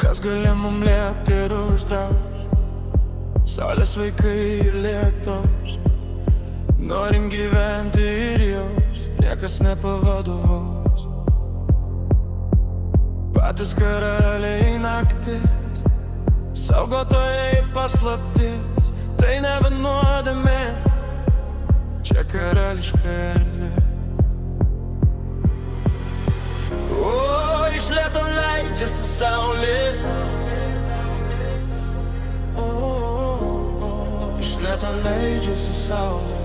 Kas gali mum liepti ir uždraus, saulės vaikai ir lietaus. Norim gyventi ir jaus, niekas nepavadovaus. Patys karaliai naktis, saugotojai paslaptis. Tai nebe nuodėmė, čia karališka erdvė. O, iš lėto leidžiasi saulė. O, iš lėto leidžiasi saulė.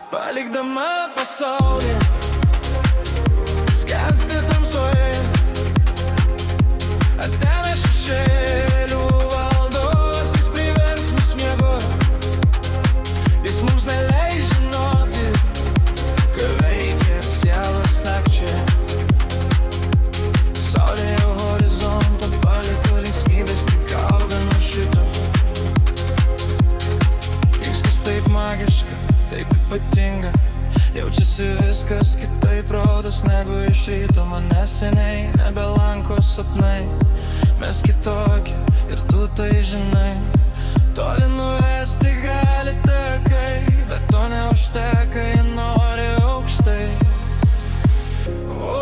Palikdama pasaulį, skęsti tamsoje, ateina šešėlių valdovas, jis privers mus miegoti. Jis mums neleis žinoti, ką veikia sielos nakčia. Saulė jau horizontą paliko, linksmybės tik auga nuo šito. Viskas taip magiška, taip ypatinga, jaučiasi viskas kitaip rodos negu iš ryto. Mane seniai nebelanko sapnai, mes kitokie ir tu tai žinai. Toli nuvesti gali takai, bet to neužteka, jie nori aukštai. O,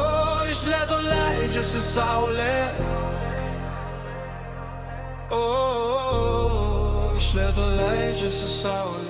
iš lėto leidžiasi saulė. O, iš lėto leidžiasi saulė.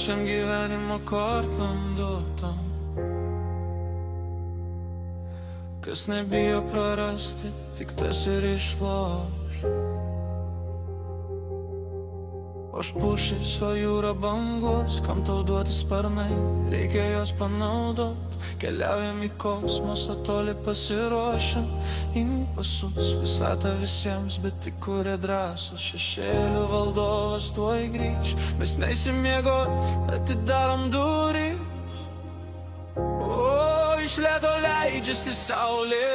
Šiam gyvenimo kortom duotom, kas nebijo prarasti, tik tas ir išloš. Užpušys, o jūra bangos, kam tau duoti sparnai, reikia jos panaudot. Keliaujam į kosmosą, toli pasiruošiam impasus, visata visiems, bet tik kurie drąsus. Šešėlių valdovas tuoj grįž, mes neisim miegot, atidarom duris. O, iš lėto leidžiasi saulė.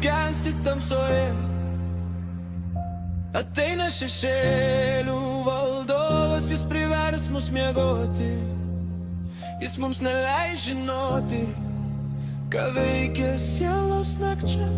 Skęsti tamsoje, ateina šešėlių valdovas, jis privers mus miegoti. Jis mums neleis žinoti, ką veikia sielos nakčia.